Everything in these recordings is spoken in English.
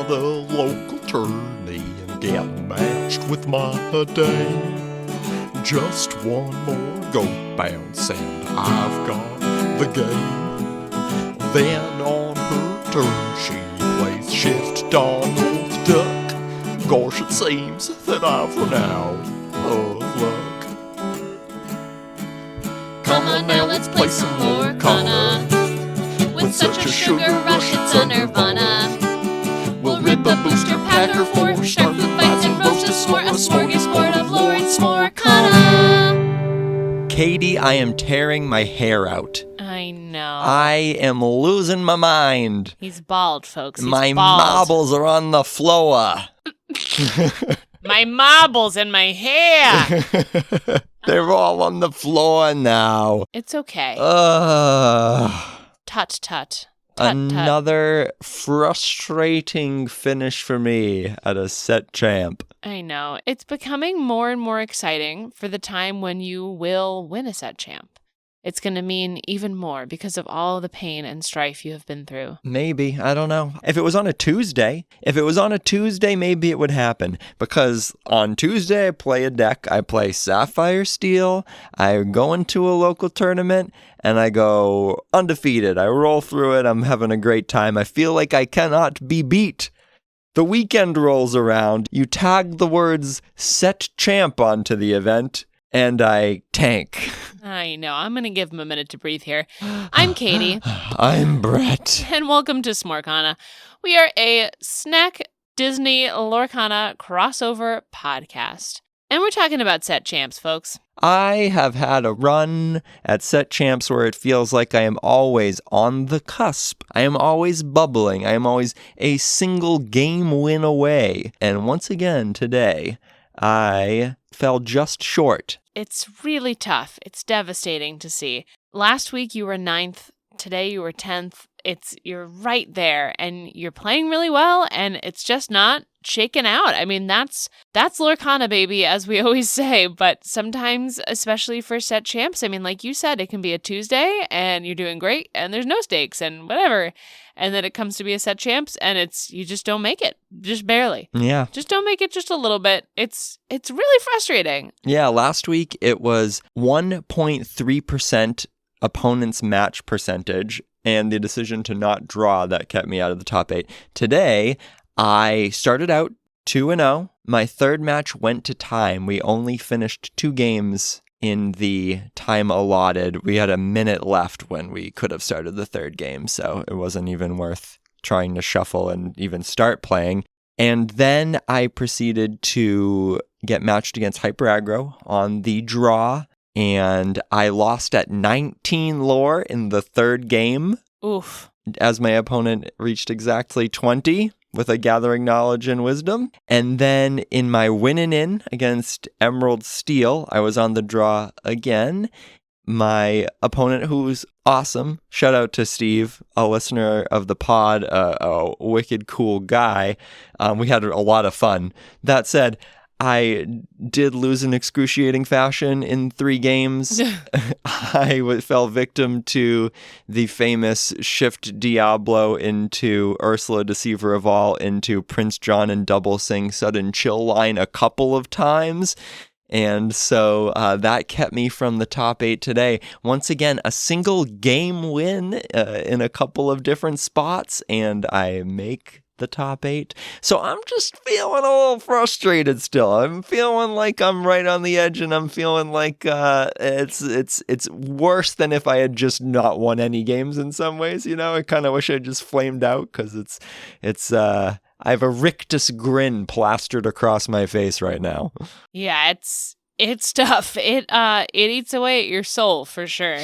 by the local tourney and get matched with my dame. Just one more goat bounce and I've got the game. Then on her turn she plays shift Donald Duck. Gosh, it seems that I've run out of luck. Come on now, let's play some Lorcana. With such a sugar rush, it's a nirvana. We'll rip a booster pack or four, start the fights and roast a smorgasbord of Lords Lorcana. Katie, I am tearing my hair out. I know. I am losing my mind. He's bald, folks. He's my bald. marbles are on the floor. My marbles and my hair. They're all on the floor now. It's okay. Tut, tut. Another frustrating finish for me at a set champ. I know. It's becoming more and more exciting for the time when you will win a set champ. It's going to mean even more because of all the pain and strife you have been through. Maybe. I don't know. If it was on a Tuesday, maybe it would happen. Because on Tuesday, I play a deck. I play Sapphire-Steel. I go into a local tournament, and I go undefeated. I roll through it. I'm having a great time. I feel like I cannot be beat. The weekend rolls around. You tag the words set champ onto the event, and I tank. I know. I'm going to give him a minute to breathe here. I'm Katie. I'm Brett. And welcome to Smorcana. We are a snack Disney Lorcana crossover podcast. And we're talking about set champs, folks. I have had a run at set champs where it feels like I am always on the cusp. I am always bubbling. I am always a single game win away. And once again today, I fell just short. It's really tough. It's devastating to see. Last week you were 9th. Today you were 10th. You're right there and you're playing really well and it's just not shaken out. I mean, that's Lorcana, baby, as we always say. But sometimes, especially for set champs, I mean, like you said, it can be a Tuesday and you're doing great and there's no stakes and whatever. And then it comes to be a set champs and you just don't make it. Just barely. Yeah. Just don't make it just a little bit. It's really frustrating. Yeah, last week it was 1.3% opponent's match percentage and the decision to not draw that kept me out of the top 8. Today, I started out 2-0. My third match went to time. We only finished 2 games in the time allotted. We had a minute left when we could have started the third game, so it wasn't even worth trying to shuffle and even start playing. And then I proceeded to get matched against Hyper Aggro on the draw, and I lost at 19 lore in the third game. Oof. As my opponent reached exactly 20 with a Gathering Knowledge and Wisdom. And then in my winning in against Emerald Steel, I was on the draw again. My opponent, who's awesome, shout out to Steve, a listener of the pod, a wicked cool guy. We had a lot of fun. That said, I did lose in excruciating fashion in 3 games. I fell victim to the famous shift Diablo into Ursula Deceiver of All into Prince John and Double Sing Sudden Chill line a couple of times. And so that kept me from the top 8 today. Once again, a single game win in a couple of different spots, and I make the top 8. So I'm just feeling a little frustrated still. I'm feeling like I'm right on the edge, and I'm feeling like it's worse than if I had just not won any games in some ways. You know, I kind of wish I just flamed out because I have a rictus grin plastered across my face right now. Yeah, it's tough. It eats away at your soul for sure.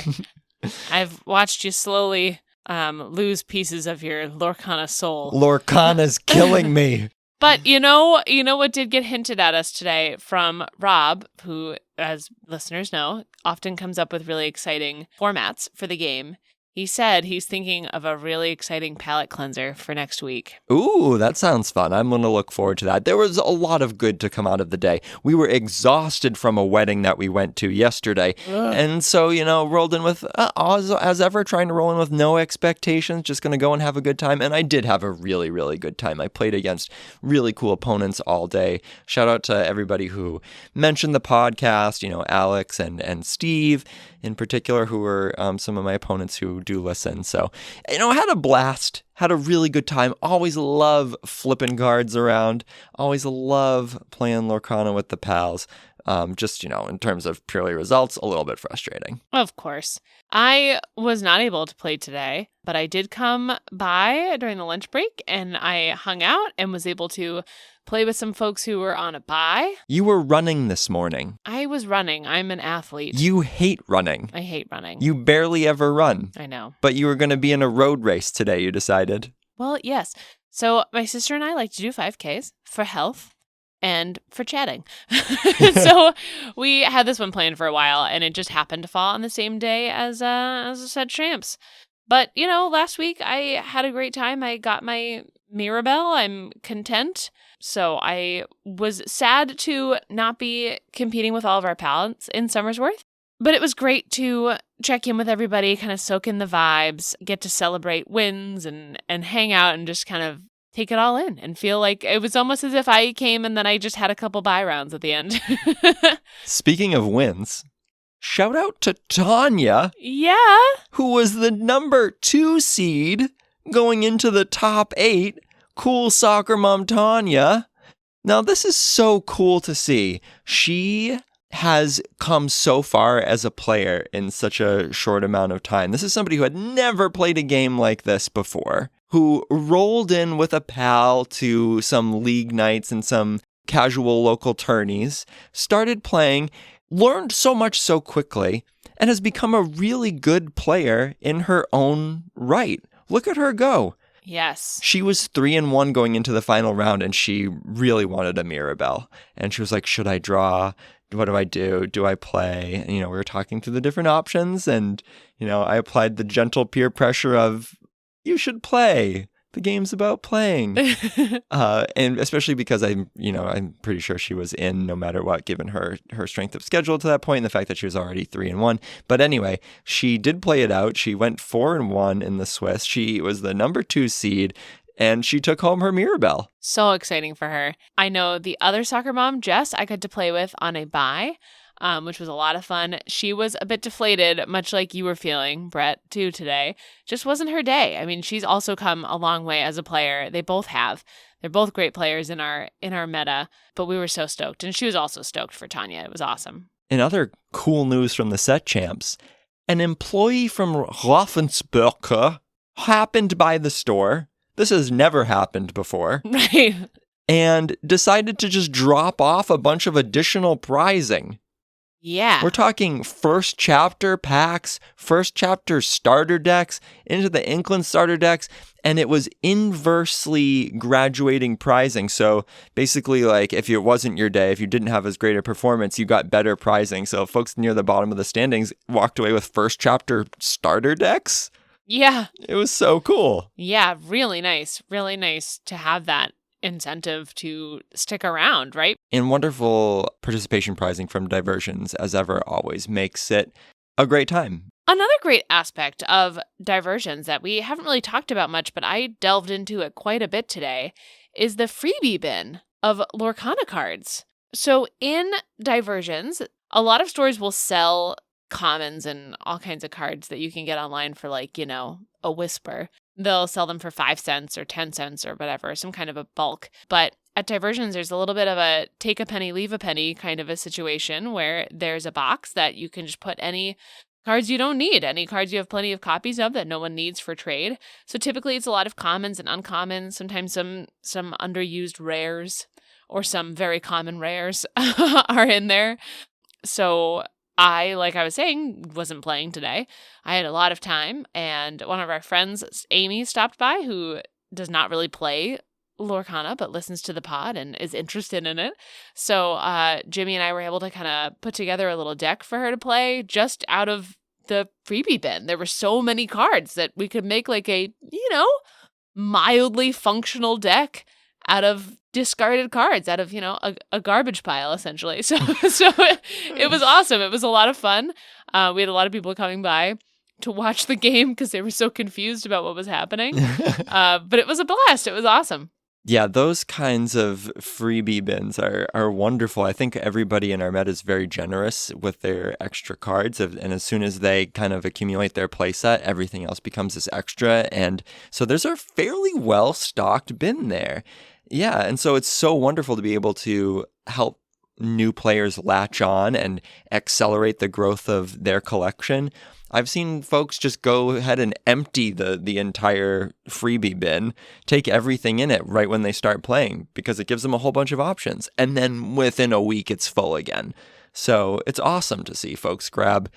I've watched you slowly lose pieces of your Lorcana soul. Lorcana's killing me. But you know what did get hinted at us today from Rob, who, as listeners know, often comes up with really exciting formats for the game. He said he's thinking of a really exciting palate cleanser for next week. Ooh, that sounds fun. I'm going to look forward to that. There was a lot of good to come out of the day. We were exhausted from a wedding that we went to yesterday. Ugh. And so, rolled in with, as ever, trying to roll in with no expectations, just going to go and have a good time. And I did have a really, really good time. I played against really cool opponents all day. Shout out to everybody who mentioned the podcast, Alex and Steve in particular, who were some of my opponents who do listen. So, I had a blast. Had a really good time. Always love flipping cards around. Always love playing Lorcana with the pals. Just, in terms of purely results, a little bit frustrating. Of course. I was not able to play today, but I did come by during the lunch break and I hung out and was able to play with some folks who were on a bye. You were running this morning. I was running. I'm an athlete. You hate running. I hate running. You barely ever run. I know. But you were going to be in a road race today, you decided. Well, yes. So my sister and I like to do 5Ks for health and for chatting. So we had this one planned for a while, and it just happened to fall on the same day as said Tramps. But, last week I had a great time. I got my Mirabelle. I'm content. So I was sad to not be competing with all of our pals in Summersworth. But it was great to check in with everybody, kind of soak in the vibes, get to celebrate wins and hang out and just kind of take it all in and feel like it was almost as if I came and then I just had a couple bye rounds at the end. Speaking of wins, shout out to Tanya. Yeah. Who was the number 2 seed going into the top 8. Cool soccer mom Tanya. Now, this is so cool to see. She has come so far as a player in such a short amount of time. This is somebody who had never played a game like this before, who rolled in with a pal to some league nights and some casual local tourneys, started playing, learned so much so quickly, and has become a really good player in her own right. Look at her go. Yes. She was 3-1 going into the final round, and she really wanted a Mirabelle. And she was like, should I draw? What do I do? Do I play? And, we were talking through the different options, and, I applied the gentle peer pressure of, you should play. The game's about playing. And especially because I'm pretty sure she was in no matter what, given her strength of schedule to that point and the fact that she was already 3-1. But anyway, she did play it out. She went 4-1 in the Swiss. She was the number 2 seed, and she took home her Mirabelle. So exciting for her. I know the other soccer mom, Jess, I got to play with on a bye, which was a lot of fun. She was a bit deflated, much like you were feeling, Brett, too, today. Just wasn't her day. I mean, she's also come a long way as a player. They both have. They're both great players in our meta, but we were so stoked. And she was also stoked for Tanya. It was awesome. In other cool news from the set champs, an employee from Ravensburger happened by the store. This has never happened before. Right. And decided to just drop off a bunch of additional prizing. Yeah. We're talking first chapter packs, first chapter starter decks, into the Inkland starter decks, and it was inversely graduating prizing. So basically, like, if it wasn't your day, if you didn't have as great a performance, you got better prizing. So folks near the bottom of the standings walked away with first chapter starter decks. Yeah. It was so cool. Yeah, really nice. Really nice to have that incentive to stick around, right? And wonderful participation prizing from Diversions, as ever, always makes it a great time. Another great aspect of Diversions that we haven't really talked about much, but I delved into it quite a bit today, is the freebie bin of Lorcana cards. So in Diversions, a lot of stores will sell commons and all kinds of cards that you can get online for, like, a whisper. They'll sell them for 5 cents or 10 cents or whatever, some kind of a bulk. But at Diversions, there's a little bit of a take a penny, leave a penny kind of a situation where there's a box that you can just put any cards you don't need, any cards you have plenty of copies of that no one needs for trade. So typically it's a lot of commons and uncommons, sometimes some underused rares or some very common rares are in there. So I, like I was saying, wasn't playing today. I had a lot of time, and one of our friends, Amy, stopped by, who does not really play Lorcana, but listens to the pod and is interested in it. So Jimmy and I were able to kind of put together a little deck for her to play, just out of the freebie bin. There were so many cards that we could make like a, mildly functional deck out of discarded cards, out of, a garbage pile, essentially. So it was awesome. It was a lot of fun. We had a lot of people coming by to watch the game because they were so confused about what was happening. But it was a blast. It was awesome. Yeah, those kinds of freebie bins are wonderful. I think everybody in our meta is very generous with their extra cards. And as soon as they kind of accumulate their playset, everything else becomes this extra. And so there's a fairly well-stocked bin there. Yeah, and so it's so wonderful to be able to help new players latch on and accelerate the growth of their collection. I've seen folks just go ahead and empty the entire freebie bin, take everything in it right when they start playing because it gives them a whole bunch of options. And then within a week, it's full again. So it's awesome to see folks grab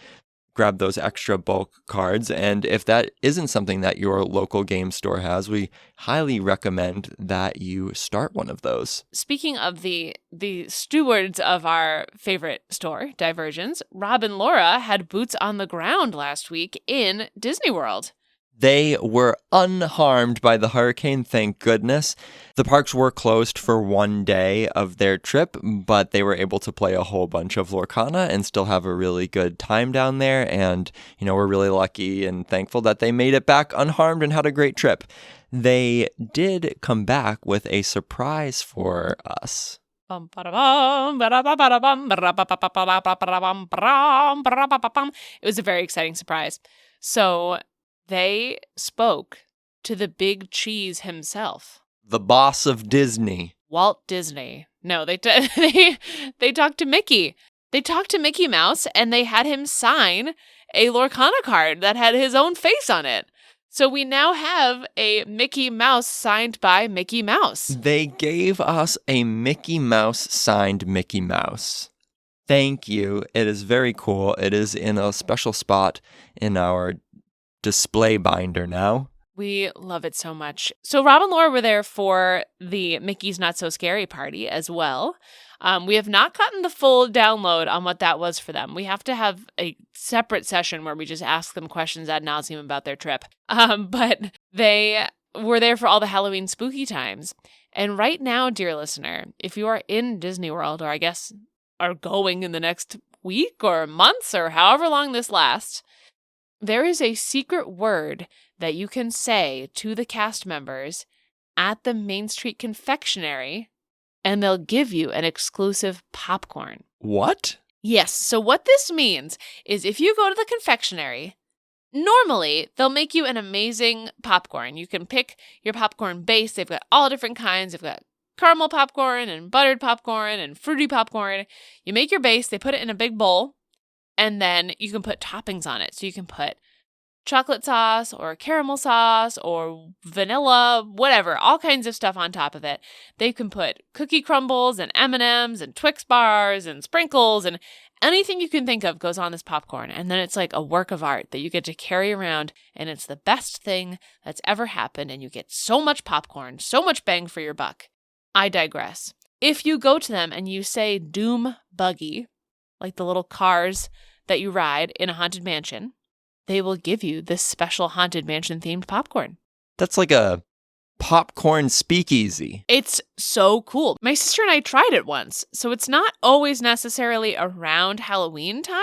those extra bulk cards. And if that isn't something that your local game store has, we highly recommend that you start one of those. Speaking of the stewards of our favorite store, Diversions, Rob and Laura had boots on the ground last week in Disney World. They were unharmed by the hurricane, thank goodness. The parks were closed for one day of their trip, but they were able to play a whole bunch of Lorcana and still have a really good time down there. And, we're really lucky and thankful that they made it back unharmed and had a great trip. They did come back with a surprise for us. It was a very exciting surprise. So they spoke to the big cheese himself. The boss of Disney. Walt Disney. No, they talked to Mickey. They talked to Mickey Mouse and they had him sign a Lorcana card that had his own face on it. So we now have a Mickey Mouse signed by Mickey Mouse. They gave us a Mickey Mouse signed Mickey Mouse. Thank you. It is very cool. It is in a special spot in our display binder now. We love it so much. So Rob and Laura were there for the Mickey's Not So Scary party as well. We have not gotten the full download on what that was for them. We have to have a separate session where we just ask them questions ad nauseum about their trip. But they were there for all the Halloween spooky times. And right now, dear listener, if you are in Disney World, or I guess are going in the next week or months or however long this lasts, there is a secret word that you can say to the cast members at the Main Street Confectionery, and they'll give you an exclusive popcorn. What? Yes. So what this means is if you go to the confectionery, normally they'll make you an amazing popcorn. You can pick your popcorn base. They've got all different kinds. They've got caramel popcorn and buttered popcorn and fruity popcorn. You make your base. They put it in a big bowl. And then you can put toppings on it. So you can put chocolate sauce or caramel sauce or vanilla, whatever, all kinds of stuff on top of it. They can put cookie crumbles and M&Ms and Twix bars and sprinkles and anything you can think of goes on this popcorn. And then it's like a work of art that you get to carry around, and it's the best thing that's ever happened. And you get so much popcorn, so much bang for your buck. I digress. If you go to them and you say Doom Buggy, like the little cars that you ride in a haunted mansion, they will give you this special haunted mansion themed popcorn. That's like a popcorn speakeasy. It's so cool. My sister and I tried it once, so it's not always necessarily around Halloween time.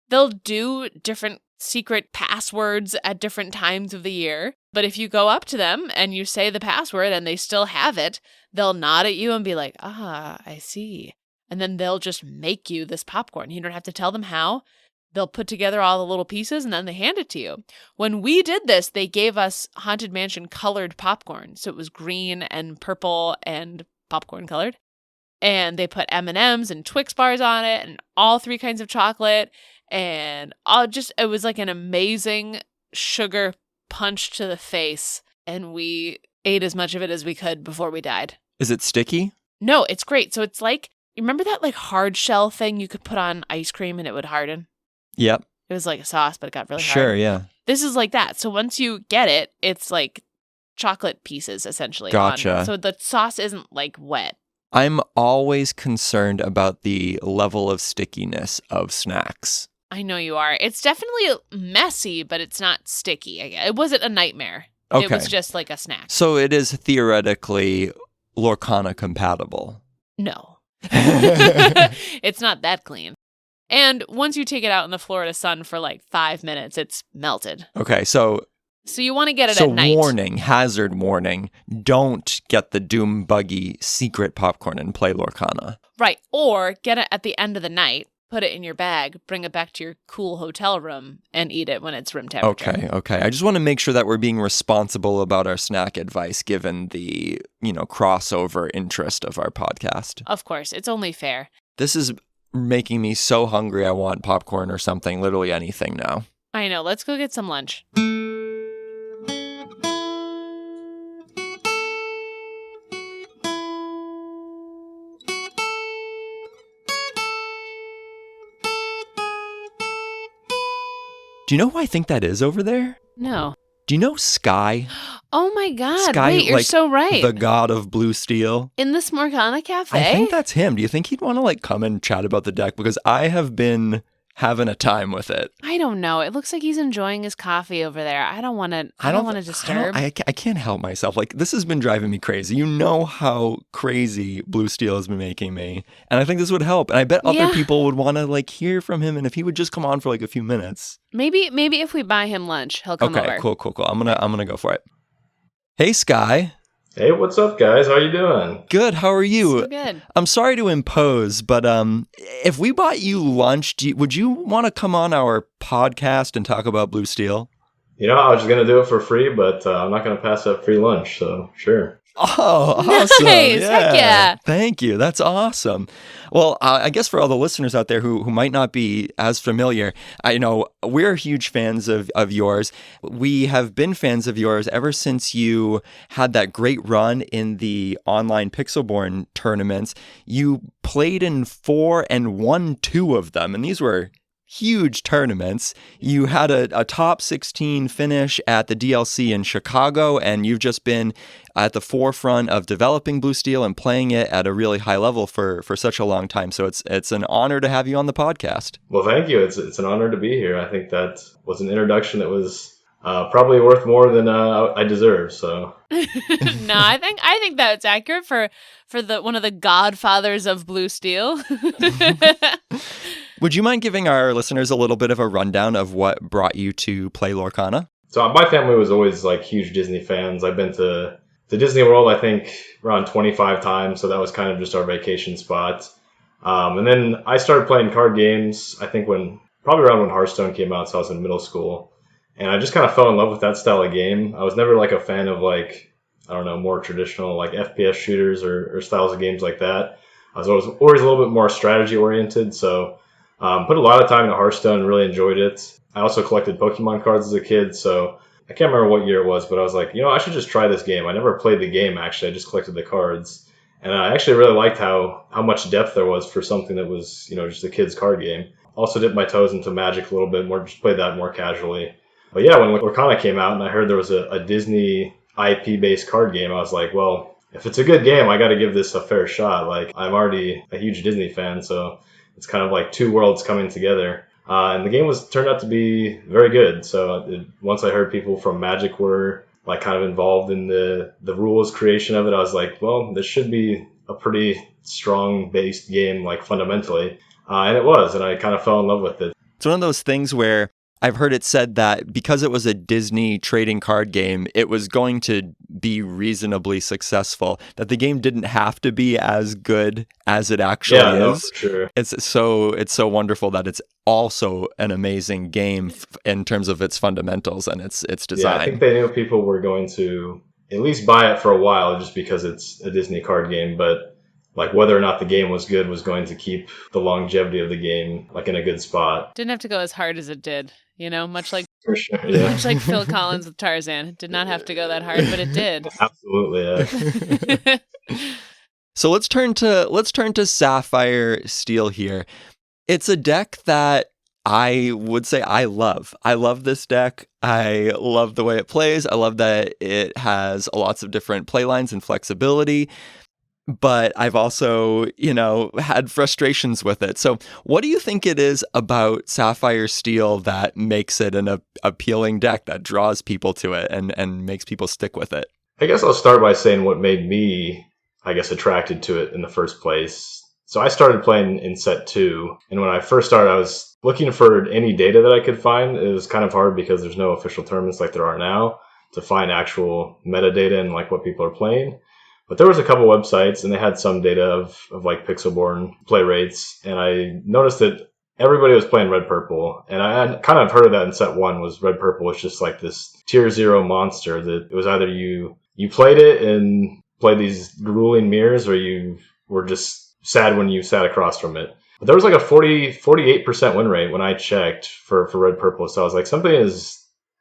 They'll do different secret passwords at different times of the year, but if you go up to them and you say the password and they still have it, they'll nod at you and be like, I see. And then they'll just make you this popcorn. You don't have to tell them how. They'll put together all the little pieces and then they hand it to you. When we did this, they gave us Haunted Mansion colored popcorn. So it was green and purple and popcorn colored. And they put M&Ms and Twix bars on it and all three kinds of chocolate. And it was like an amazing sugar punch to the face. And we ate as much of it as we could before we died. Is it sticky? No, it's great. So it's like, you remember that like hard shell thing you could put on ice cream and it would harden? Yep. It was like a sauce, but it got really hard. Sure, yeah. This is like that. So once you get it, it's like chocolate pieces essentially. Gotcha. So the sauce isn't like wet. I'm always concerned about the level of stickiness of snacks. I know you are. It's definitely messy, but it's not sticky. It wasn't a nightmare. Okay. It was just like a snack. So it is theoretically Lorcana compatible. No. It's not that clean. And once you take it out in the Florida sun for like 5 minutes, it's melted. Okay, so you want to get it at night. Hazard warning, don't get the Doom Buggy secret popcorn and play Lorcana. Right, or get it at the end of the night, put it in your bag, bring it back to your cool hotel room, and eat it when it's room temperature. Okay. I just want to make sure that we're being responsible about our snack advice given the, crossover interest of our podcast. Of course, it's only fair. This is making me so hungry I want popcorn or something, literally anything now. I know, let's go get some lunch. Do you know who I think that is over there? No. Do you know Sky? Oh my God. Sky, wait, you're so right. The god of blue steel. In the Lorcana Cafe? I think that's him. Do you think he'd want to come and chat about the deck? Because I have been having a time with it. I don't know. It looks like he's enjoying his coffee over there. I don't want to disturb. I can't help myself. This has been driving me crazy. You know how crazy Blue Steel has been making me. And I think this would help. And I bet other people would want to hear from him. And if he would just come on for a few minutes. Maybe if we buy him lunch, he'll come over. Okay, cool. I'm gonna go for it. Hey, Sky. Hey, what's up, guys? How you doing? Good. How are you? So good. I'm sorry to impose, but if we bought you lunch, would you want to come on our podcast and talk about Blue Steel? I was just going to do it for free, but I'm not going to pass up free lunch, so sure. Oh, awesome. Nice. Heck yeah. Thank you. That's awesome. Well, I guess for all the listeners out there who might not be as familiar, I know we're huge fans of yours. We have been fans of yours ever since you had that great run in the online Pixelborn tournaments. You played in 4 and won 2 of them, and these were huge tournaments. You had a top 16 finish at the DLC in Chicago, and you've just been at the forefront of developing Blue Steel and playing it at a really high level for such a long time. So it's an honor to have you on the podcast. Well, thank you. It's an honor to be here. I think that was an introduction that was probably worth more than I deserve. So no, I think that's accurate for the one of the godfathers of Blue Steel. Would you mind giving our listeners a little bit of a rundown of what brought you to play Lorcana? So my family was always huge Disney fans. I've been to Disney World, I think, around 25 times. So that was kind of just our vacation spot. And then I started playing card games, I think probably around when Hearthstone came out. So I was in middle school. And I just kind of fell in love with that style of game. I was never a fan of I don't know, more traditional FPS shooters or styles of games like that. I was always a little bit more strategy oriented. So put a lot of time into Hearthstone and really enjoyed it. I also collected Pokemon cards as a kid, so I can't remember what year it was, but I was like, I should just try this game. I never played the game, actually. I just collected the cards. And I actually really liked how much depth there was for something that was, just a kid's card game. Also dipped my toes into Magic a little bit more, just played that more casually. But yeah, when Lorcana came out and I heard there was a Disney IP-based card game, I was like, well, if it's a good game, I got to give this a fair shot. I'm already a huge Disney fan, so it's kind of two worlds coming together. And the game turned out to be very good. So once I heard people from Magic were kind of involved in the rules creation of it, I was like, well, this should be a pretty strong based game, fundamentally. And it was, and I kind of fell in love with it. It's one of those things where I've heard it said that because it was a Disney trading card game, it was going to be reasonably successful, that the game didn't have to be as good as it actually is. No, for sure. It's so wonderful that it's also an amazing game in terms of its fundamentals and its design. Yeah, I think they knew people were going to at least buy it for a while just because it's a Disney card game, but whether or not the game was good was going to keep the longevity of the game in a good spot. Didn't have to go as hard as it did, much like for sure, yeah. Much like Phil Collins with Tarzan. It did not have to go that hard, but it did. Absolutely, yeah. So let's turn to Sapphire-Steel here. It's a deck that I would say I love. I love this deck. I love the way it plays. I love that it has lots of different playlines and flexibility. but I've also, had frustrations with it. So what do you think it is about Sapphire-Steel that makes it an appealing deck that draws people to it and makes people stick with it? I guess I'll start by saying what made me, attracted to it in the first place. So I started playing in set 2, and when I first started, I was looking for any data that I could find. It was kind of hard because there's no official tournaments like there are now to find actual metadata and like what people are playing. But there was a couple websites, and they had some data of like Pixelborn play rates, and I noticed that everybody was playing red purple, and I had kind of heard of that in set 1. Was red purple was just like this tier 0 monster that it was either you played it and played these grueling mirrors, or you were just sad when you sat across from it. But there was like a 48% win rate when I checked for red purple, so I was like, something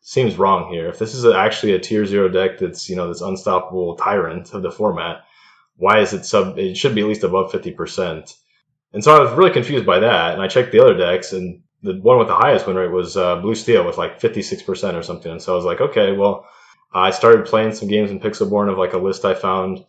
seems wrong here. If this is actually a tier 0 deck that's, this unstoppable tyrant of the format, why is it should be at least above 50%. And so I was really confused by that, and I checked the other decks, and the one with the highest win rate was Blue Steel with like 56% or something. And so I was like, okay, well, I started playing some games in Pixelborn of like a list I found,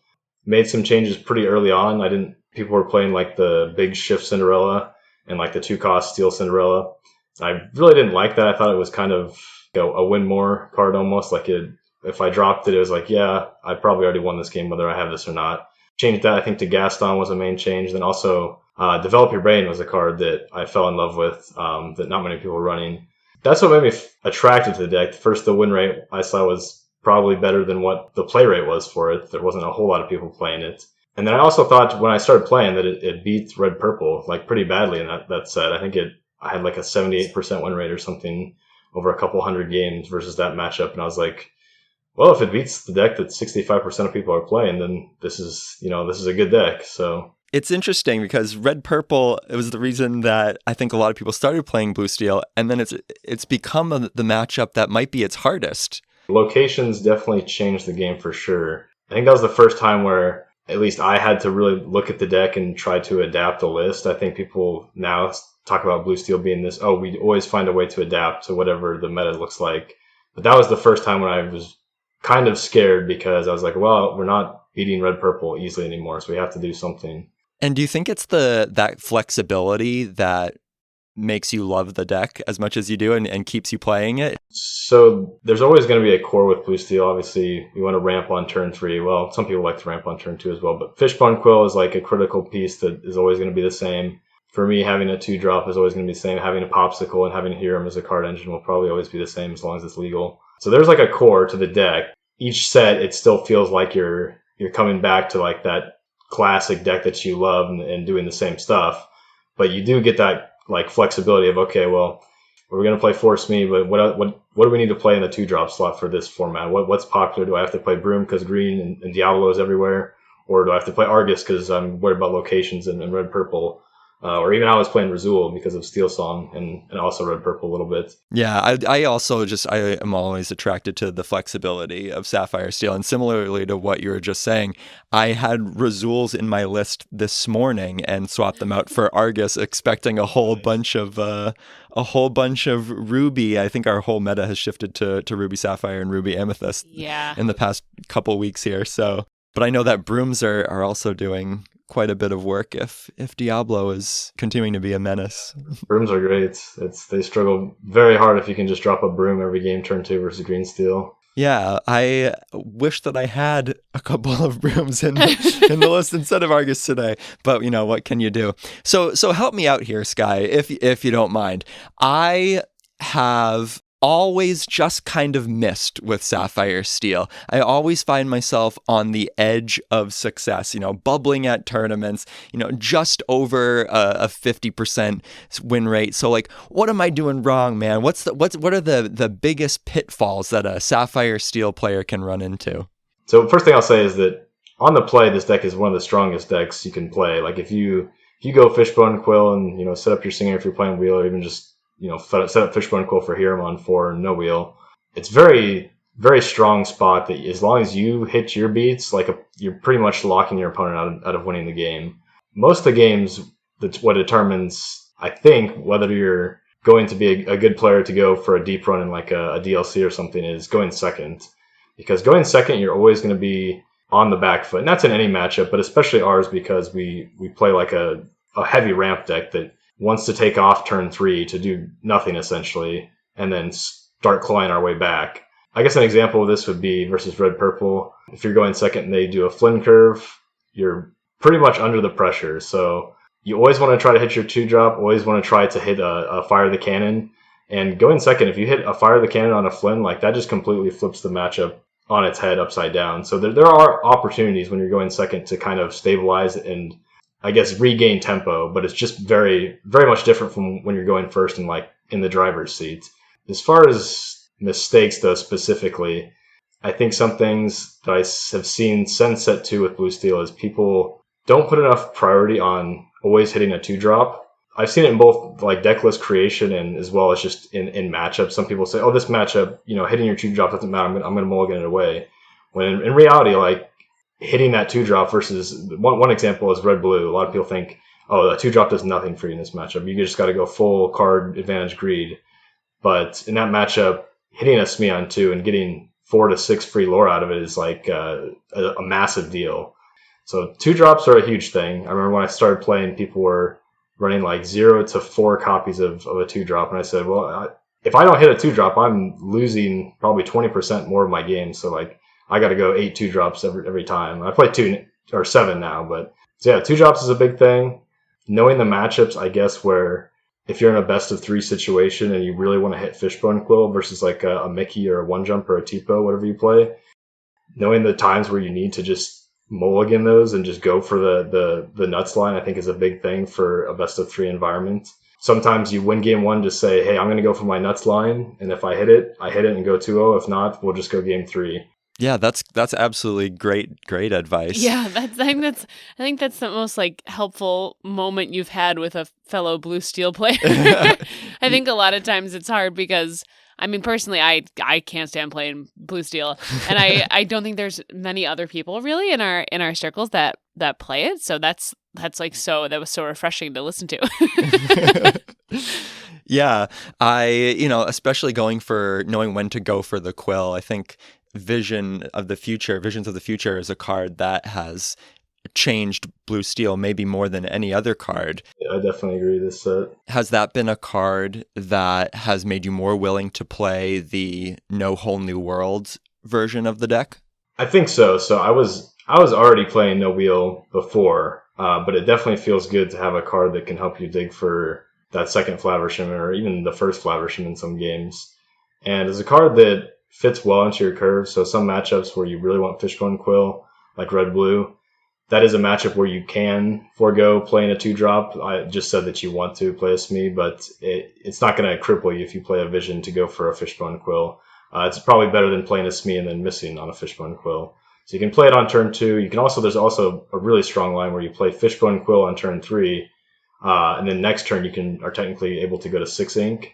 made some changes pretty early on. People were playing like the big shift Cinderella and like the 2-cost Steel Cinderella. I really didn't like that. I thought it was kind of a win more card almost. Like if I dropped it, it was like, yeah, I probably already won this game whether I have this or not. Changed that, I think, to Gaston was a main change. Then also Develop Your Brain was a card that I fell in love with that not many people were running. That's what made me attracted to the deck. First, the win rate I saw was probably better than what the play rate was for it. There wasn't a whole lot of people playing it. And then I also thought when I started playing that it beat red purple like pretty badly in that set. I think I had like a 78% win rate or something over a couple hundred games versus that matchup. And I was like, well, if it beats the deck that 65% of people are playing, then this is a good deck. So it's interesting because red purple, it was the reason that I think a lot of people started playing Blue Steel, and then it's become the matchup that might be its hardest. Locations definitely changed the game for sure. I think that was the first time where at least I had to really look at the deck and try to adapt the list. I think people now talk about Blue Steel being this, we always find a way to adapt to whatever the meta looks like. But that was the first time when I was kind of scared because I was like, well, we're not beating red purple easily anymore, so we have to do something. And do you think it's that flexibility that makes you love the deck as much as you do and keeps you playing it? So there's always going to be a core with Blue Steel. Obviously, we want to ramp on turn 3. Well, some people like to ramp on turn 2 as well, but Fishbone Quill is like a critical piece that is always going to be the same. For me, having a 2-drop is always going to be the same. Having a Popsicle and having a Hiram as a card engine will probably always be the same as long as it's legal. So there's like a core to the deck. Each set, it still feels like you're coming back to like that classic deck that you love and doing the same stuff. But you do get that like flexibility of, okay, well, we're going to play Force Me, but what do we need to play in the 2-drop slot for this format? What's popular? Do I have to play Broom because green and Diablo is everywhere? Or do I have to play Argus because I'm worried about locations and red purple? Or even I was playing Razul because of Steel Song and also red purple a little bit. Yeah, I also I am always attracted to the flexibility of Sapphire-Steel. And similarly to what you were just saying, I had Razuls in my list this morning and swapped them out for Argus, expecting a whole bunch of Ruby. I think our whole meta has shifted to Ruby Sapphire and Ruby Amethyst in the past couple weeks here. So, but I know that Brooms are also doing quite a bit of work if Diablo is continuing to be a menace. Brooms are great. They struggle very hard if you can just drop a Broom every game turn 2 versus green steel. Yeah, I wish that I had a couple of Brooms in the list instead of Argus today, but what can you do? So help me out here, Sky, if you don't mind. I have always just kind of missed with Sapphire-Steel. I always find myself on the edge of success, bubbling at tournaments, just over a 50% win rate. So like, what am I doing wrong, man? What are the biggest pitfalls that a Sapphire-Steel player can run into? So first thing I'll say is that on the play, this deck is one of the strongest decks you can play. Like if you go Fishbone Quill and set up your Singer if you're playing Wheel, or even just set up Fishbone Quill for Hiram on 4 no wheel. It's very, very strong spot that as long as you hit your beats, you're pretty much locking your opponent out of winning the game. Most of the games, that's what determines, I think, whether you're going to be a good player to go for a deep run in like a DLC or something is going second. Because going second, you're always going to be on the back foot. And that's in any matchup, but especially ours because we play like a heavy ramp deck that wants to take off turn 3 to do nothing essentially, and then start clawing our way back. I guess an example of this would be versus red-purple. If you're going second and they do a Flynn curve, you're pretty much under the pressure. So you always want to try to hit your 2-drop, always want to try to hit a Fire the Cannon. And going second, if you hit a Fire the Cannon on a Flynn, like that just completely flips the matchup on its head upside down. So there are opportunities when you're going second to kind of stabilize and I guess regain tempo, but it's just very, very much different from when you're going first and like in the driver's seat. As far as mistakes though specifically, I think some things that I have seen since set 2 with Blue Steel is people don't put enough priority on always hitting a 2-drop. I've seen it in both like deck list creation and as well as just in matchups. Some people say, oh, this matchup, hitting your 2-drop doesn't matter. I'm going to mulligan it away. When in reality, like hitting that 2-drop versus one example is red-blue. A lot of people think, oh, the 2-drop does nothing for you in this matchup. You just got to go full card advantage greed. But in that matchup, hitting a Smee on 2 and getting 4 to 6 free lore out of it is like a massive deal. So 2-drops are a huge thing. I remember when I started playing, people were running like 0 to 4 copies of a 2-drop. And I said, well, if I don't hit a 2-drop, I'm losing probably 20% more of my game. So like I got to go 8 2-drops every time. I play 2 or 7 now, but so yeah, 2-drops is a big thing. Knowing the matchups, I guess, where if you're in a best of 3 situation and you really want to hit Fishbone Quill versus like a Mickey or a 1-jump or a Tipo, whatever you play, knowing the times where you need to just mulligan those and just go for the nuts line, I think is a big thing for a best of 3 environment. Sometimes you win game 1, just say, hey, I'm going to go for my nuts line, and if I hit it and go 2-0. If not, we'll just go game 3. Yeah, that's absolutely great advice. Yeah, I think that's the most like helpful moment you've had with a fellow Blue Steel player. I think a lot of times it's hard because I mean personally I can't stand playing Blue Steel, and I don't think there's many other people really in our circles that play it. So that was so refreshing to listen to. Yeah, especially knowing when to go for the quill. I think Visions of the Future is a card that has changed Blue Steel maybe more than any other card. Yeah, I definitely agree with this set. Has that been a card that has made you more willing to play the No Whole New World version of the deck? I think so. So I was already playing No Wheel before, but it definitely feels good to have a card that can help you dig for that second Flaversham or even the first Flaversham in some games. And as a card that fits well into your curve, so some matchups where you really want Fishbone Quill, like red-blue, that is a matchup where you can forego playing a 2-drop. I just said that you want to play a Smee, but it's not going to cripple you if you play a Vision to go for a Fishbone Quill. It's probably better than playing a Smee and then missing on a Fishbone Quill. So you can play it on turn 2. There's also a really strong line where you play Fishbone Quill on turn 3, and then next turn you are technically able to go to 6 ink,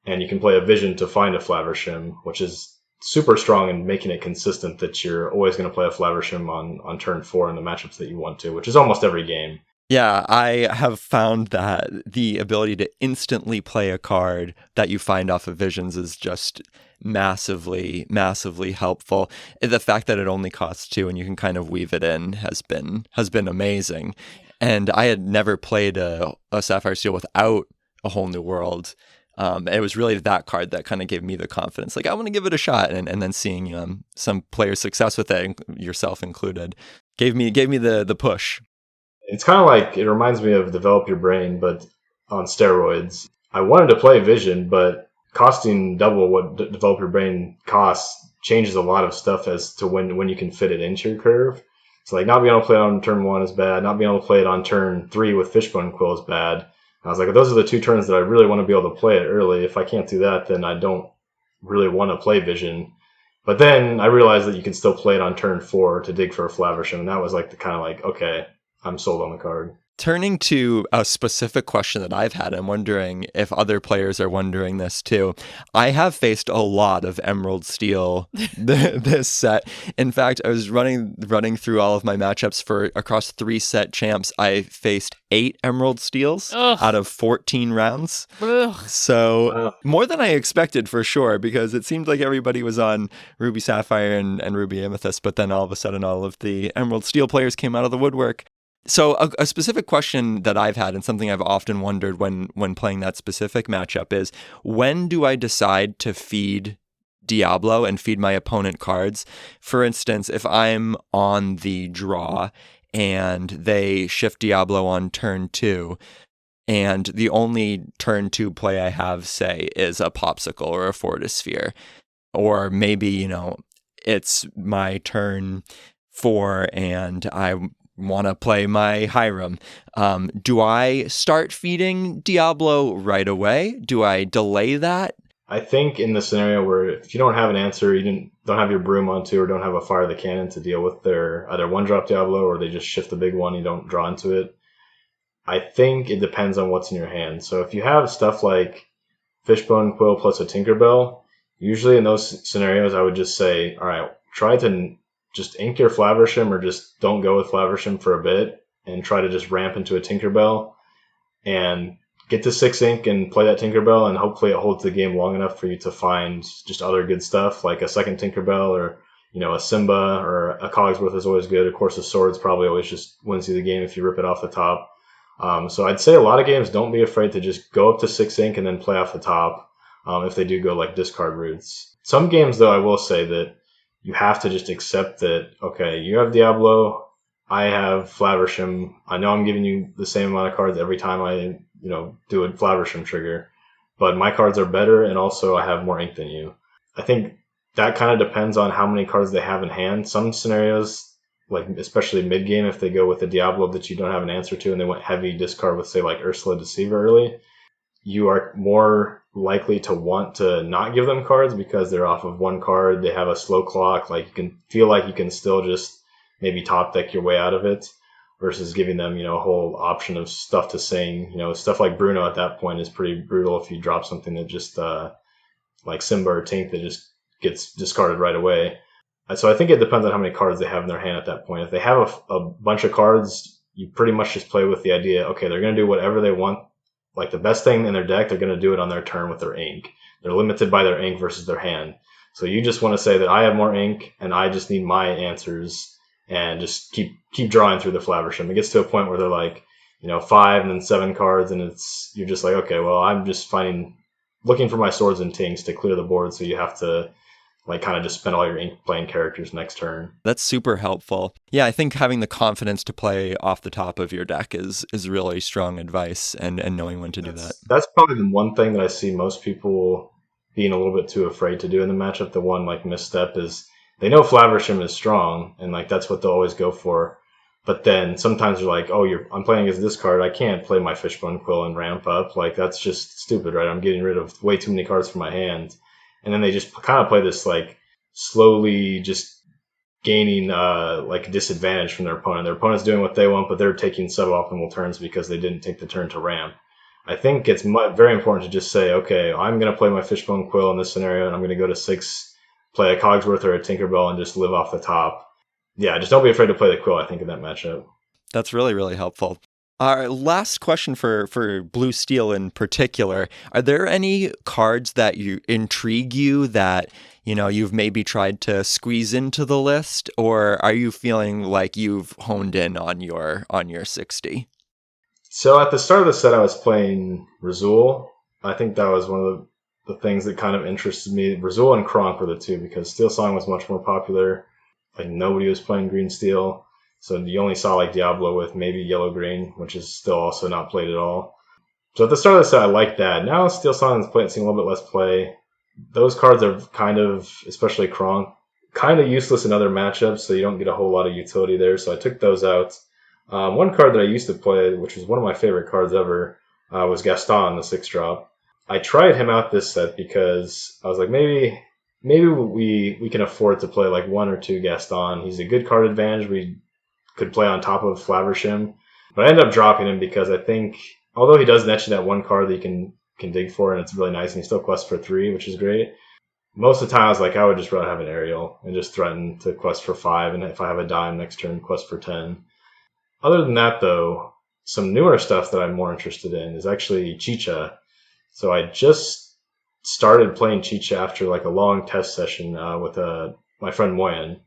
and you can play a Vision to find a Flaversham, which is super strong in making it consistent that you're always going to play a Flaversham on turn 4 in the matchups that you want to, which is almost every game. Yeah, I have found that the ability to instantly play a card that you find off of Visions is just massively, massively helpful. The fact that it only costs 2 and you can kind of weave it in has been amazing. And I had never played a Sapphire-Steel without a Whole New World. It was really that card that kind of gave me the confidence. Like, I want to give it a shot. And then seeing some players' success with it, yourself included, gave me the push. It's kind of like, it reminds me of Develop Your Brain, but on steroids. I wanted to play Vision, but costing double what Develop Your Brain costs changes a lot of stuff as to when you can fit it into your curve. So like not being able to play it on turn 1 is bad. Not being able to play it on turn 3 with Fishbone Quill is bad. I was like, those are the 2 turns that I really want to be able to play it early. If I can't do that, then I don't really want to play Vision. But then I realized that you can still play it on turn 4 to dig for a Flaversham, and that was like okay, I'm sold on the card. Turning to a specific question that I've had, I'm wondering if other players are wondering this too. I have faced a lot of Emerald Steel this set. In fact, I was running through all of my matchups for across 3 set champs. I faced 8 Emerald Steels out of 14 rounds. Ugh. So more than I expected for sure, because it seemed like everybody was on Ruby Sapphire and Ruby Amethyst, but then all of a sudden all of the Emerald Steel players came out of the woodwork. So a specific question that I've had and something I've often wondered when playing that specific matchup is, when do I decide to feed Diablo and feed my opponent cards? For instance, if I'm on the draw and they shift Diablo on turn 2, and the only turn 2 play I have, say, is a Popsicle or a Fortisphere, or maybe, it's my turn 4 and I want to play my Hiram. Do I start feeding Diablo right away? Do I delay that? I think in the scenario where if you don't have an answer, you don't have your broom on 2 or don't have a Fire the Cannon to deal with their either 1-drop Diablo or they just shift the big one, you don't draw into it. I think it depends on what's in your hand. So if you have stuff like Fishbone Quill plus a Tinkerbell, usually in those scenarios I would just say, all right, try to just ink your Flaversham or just don't go with Flaversham for a bit and try to just ramp into a Tinkerbell and get to 6 ink and play that Tinkerbell, and hopefully it holds the game long enough for you to find just other good stuff like a second Tinkerbell or a Simba or a Cogsworth is always good. Of course, a Swords probably always just wins you the game if you rip it off the top. So I'd say a lot of games don't be afraid to just go up to 6 ink and then play off the top if they do go like discard routes. Some games, though, I will say that you have to just accept that, okay, you have Diablo, I have Flaversham. I know I'm giving you the same amount of cards every time I, do a Flaversham trigger, but my cards are better and also I have more ink than you. I think that kind of depends on how many cards they have in hand. Some scenarios, like especially mid-game, if they go with a Diablo that you don't have an answer to and they went heavy discard with, say, like Ursula Deceiver early, you are more likely to want to not give them cards because they're off of 1 card. They have a slow clock. Like, you can feel like you can still just maybe top deck your way out of it versus giving them, a whole option of stuff to sing. Stuff like Bruno at that point is pretty brutal if you drop something that just, like Simba or Tink, that just gets discarded right away. So I think it depends on how many cards they have in their hand at that point. If they have a bunch of cards, you pretty much just play with the idea, okay, they're going to do whatever they want. Like the best thing in their deck, they're going to do it on their turn with their ink. They're limited by their ink versus their hand. So you just want to say that I have more ink and I just need my answers and just keep drawing through the Flaversham. It gets to a point where they're like, 5 and then 7 cards, and you're just like, okay, well, I'm just looking for my Swords and Tinks to clear the board, so you have to kind of just spend all your ink playing characters next turn. That's super helpful. Yeah, I think having the confidence to play off the top of your deck is really strong advice, and knowing when to do that. That's probably the one thing that I see most people being a little bit too afraid to do in the matchup. The one misstep is they know Flaversham is strong, and that's what they'll always go for. But then sometimes they're like, oh, I'm playing against this card. I can't play my Fishbone Quill and ramp up. That's just stupid, right? I'm getting rid of way too many cards from my hand. And then they just kind of play this slowly just gaining disadvantage from their opponent. Their opponent's doing what they want, but they're taking suboptimal turns because they didn't take the turn to ramp. I think it's very important to just say, okay, I'm going to play my Fishbone Quill in this scenario, and I'm going to go to 6, play a Cogsworth or a Tinkerbell, and just live off the top. Yeah, just don't be afraid to play the Quill, I think, in that matchup. That's really, really helpful. Our last question for Blue Steel in particular, are there any cards that intrigue you that, you've maybe tried to squeeze into the list, or are you feeling like you've honed in on your 60? So at the start of the set, I was playing Razul. I think that was one of the things that kind of interested me. Razul and Kronk were the two, because Steel Song was much more popular. Nobody was playing Green Steel. So you only saw Diablo with maybe Yellow-Green, which is still also not played at all. So at the start of the set, I liked that. Now Steel Song is seeing a little bit less play. Those cards are kind of, especially Kronk, kind of useless in other matchups, so you don't get a whole lot of utility there. So I took those out. One card that I used to play, which was one of my favorite cards ever, was Gaston, the 6-drop. I tried him out this set because I was like, maybe we can afford to play 1 or 2 Gaston. He's a good card advantage. We could play on top of Flaversham. But I ended up dropping him because I think, although he does net you that one card that you can dig for, and it's really nice, and he still quests for 3, which is great. Most of the time, I was like, I would just rather have an aerial and just threaten to quest for 5, and if I have a dime next turn, quest for 10. Other than that, though, some newer stuff that I'm more interested in is actually Chicha. So I just started playing Chicha after like a long test session with my friend Moyen,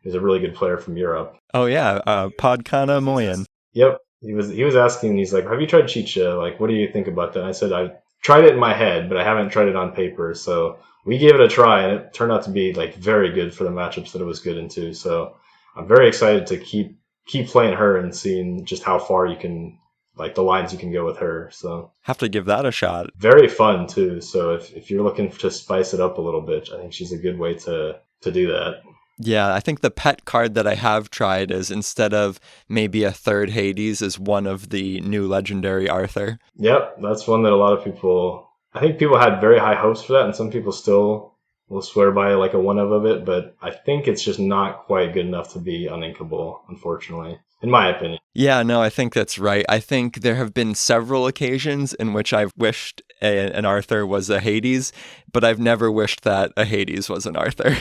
who's a really good player from Europe. Oh yeah, Podkana Moyen. Yep, he was asking. He's like, "Have you tried Chicha? Like, what do you think about that?" And I said, "I tried it in my head, but I haven't tried it on paper." So we gave it a try, and it turned out to be like very good for the matchups that it was good into. So I'm very excited to keep playing her and seeing just how far you can, like the lines you can go with her. So have to give that a shot. Very fun too. So if you're looking to spice it up a little bit, I think she's a good way to do that. Yeah, I think the pet card that I have tried is, instead of maybe a third Hades, is one of the new legendary Arthur. Yep, that's one that a lot of people, I think people had very high hopes for that, and some people still will swear by like a one of it, but I think it's just not quite good enough to be uninkable, unfortunately, in my opinion. Yeah, no, I think that's right. I think there have been several occasions in which I've wished an Arthur was a Hades, but I've never wished that a Hades was an Arthur.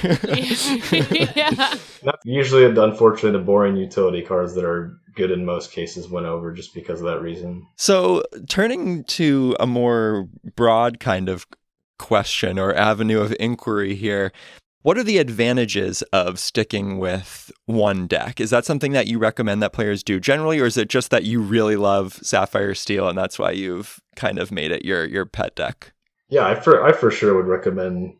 Yeah. Usually, unfortunately, the boring utility cards that are good in most cases went over just because of that reason. So, turning to a more broad kind of question or avenue of inquiry here, what are the advantages of sticking with one deck? Is that something that you recommend that players do generally, or is it just that you really love Sapphire-Steel and that's why you've kind of made it your pet deck? Yeah, I for sure would recommend,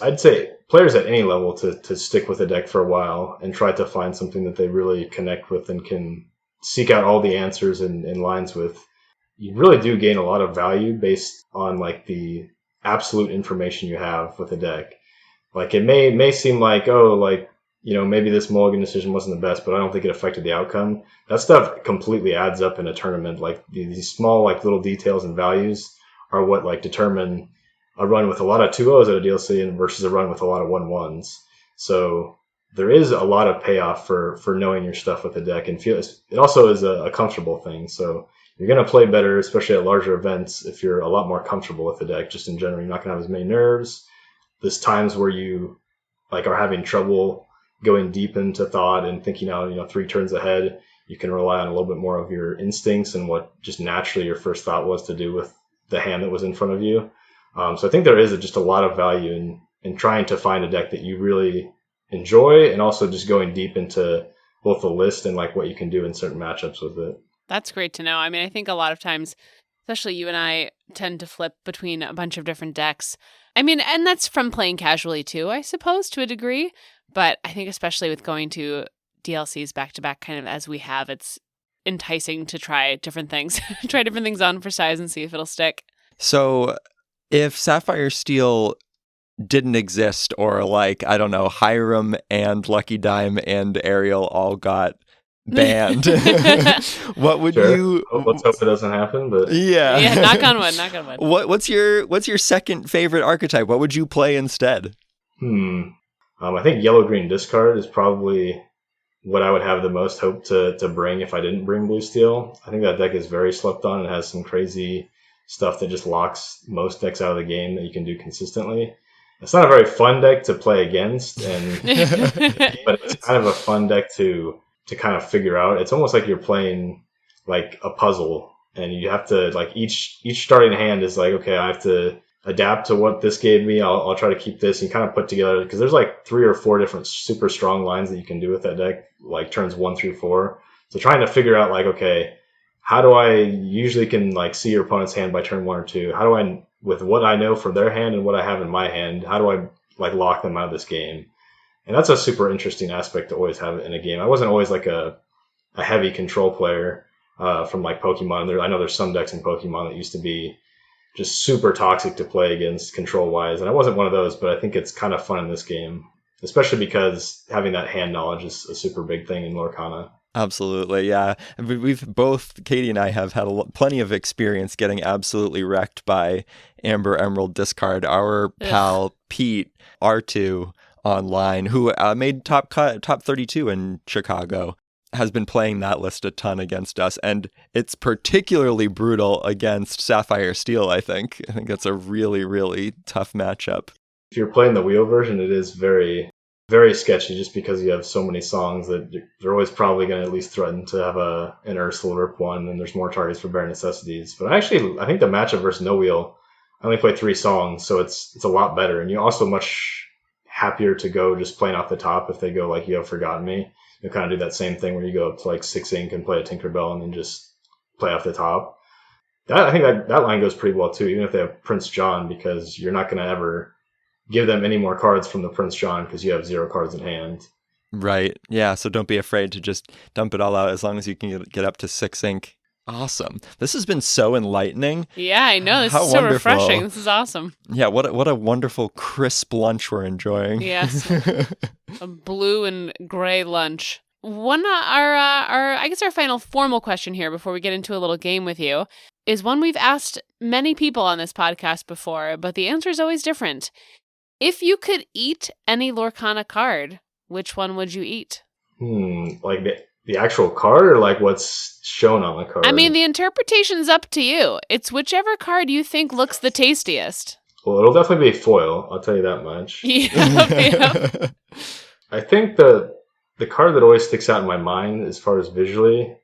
I'd say, players at any level to stick with a deck for a while and try to find something that they really connect with and can seek out all the answers and lines with. You really do gain a lot of value based on like the absolute information you have with a deck. Like it may seem like, oh, like, you know, maybe this mulligan decision wasn't the best, but I don't think it affected the outcome. That stuff completely adds up in a tournament. Like these small like little details and values are what like determine a run with a lot of 2-0s at a DLC and versus a run with a lot of 1-1s. So there is a lot of payoff for knowing your stuff with the deck, and it also is a comfortable thing. So you're going to play better, especially at larger events, if you're a lot more comfortable with the deck. Just in general, you're not going to have as many nerves. There's times where you like are having trouble going deep into thought and thinking out, 3 turns ahead. You can rely on a little bit more of your instincts and what just naturally your first thought was to do with the hand that was in front of you. So I think there is just a lot of value in trying to find a deck that you really enjoy, and also just going deep into both the list and like what you can do in certain matchups with it. That's great to know. I mean, I think a lot of times, especially you and I, tend to flip between a bunch of different decks. I mean, and that's from playing casually too, I suppose, to a degree. But I think especially with going to DLCs back to back, kind of as we have, it's enticing to try different things, try different things on for size and see if it'll stick. So if Sapphire-Steel didn't exist, or like, I don't know, Hiram and Lucky Dime and Ariel all got banned, what would you... Let's hope it doesn't happen, but... Yeah, knock on wood, knock on wood. What's your second favorite archetype? What would you play instead? I think yellow-green discard is probably what I would have the most hope to bring if I didn't bring blue steel. I think that deck is very slept on and has some crazy stuff that just locks most decks out of the game that you can do consistently. It's not a very fun deck to play against, but it's kind of a fun deck to kind of figure out. It's almost like you're playing like a puzzle, and you have to like each starting hand is like, okay, I have to adapt to what this gave me. I'll try to keep this, and kind of put together, because there's like 3 or 4 different super strong lines that you can do with that deck, like turns 1 through 4. So trying to figure out like, okay, how do I usually can like see your opponent's hand by turn 1 or 2? How do I, with what I know from their hand and what I have in my hand, how do I like lock them out of this game? And that's a super interesting aspect to always have in a game. I wasn't always like a heavy control player from like Pokemon. I know there's some decks in Pokemon that used to be just super toxic to play against control-wise, and I wasn't one of those, but I think it's kind of fun in this game, especially because having that hand knowledge is a super big thing in Lorcana. Absolutely, yeah. We've both, Katie and I, have had plenty of experience getting absolutely wrecked by Amber Emerald discard. Our pal Pete R2 online, who made top 32 in Chicago. has been playing that list a ton against us, and it's particularly brutal against Sapphire-Steel, I think. I think that's a really, really tough matchup. If you're playing the wheel version, it is very, very sketchy just because you have so many songs that they're always probably going to at least threaten to have an Ursula Rip one, and there's more targets for bare necessities. But I think the matchup versus no wheel, I only play 3 songs, so it's a lot better. And you're also much happier to go just playing off the top if they go like You Have Forgotten Me. You kind of do that same thing where you go up to like 6 ink and play a Tinkerbell and then just play off the top. I think that line goes pretty well too, even if they have Prince John, because you're not going to ever give them any more cards from the Prince John because you have 0 cards in hand. Right. Yeah, so don't be afraid to just dump it all out as long as you can get up to 6 ink. Awesome. This has been so enlightening. Yeah, I know. This How is so wonderful. refreshing. This is awesome. Yeah, what a wonderful crisp lunch we're enjoying. Yes. A blue and gray lunch. I guess our final formal question here before we get into a little game with you is one we've asked many people on this podcast before, but the answer is always different. If you could eat any Lorcana card, which one would you eat? Like the actual card or like what's shown on the card? I mean, the interpretation's up to you. It's whichever card you think looks the tastiest. Well, it'll definitely be foil, I'll tell you that much. Yep. I think the card that always sticks out in my mind as far as visually,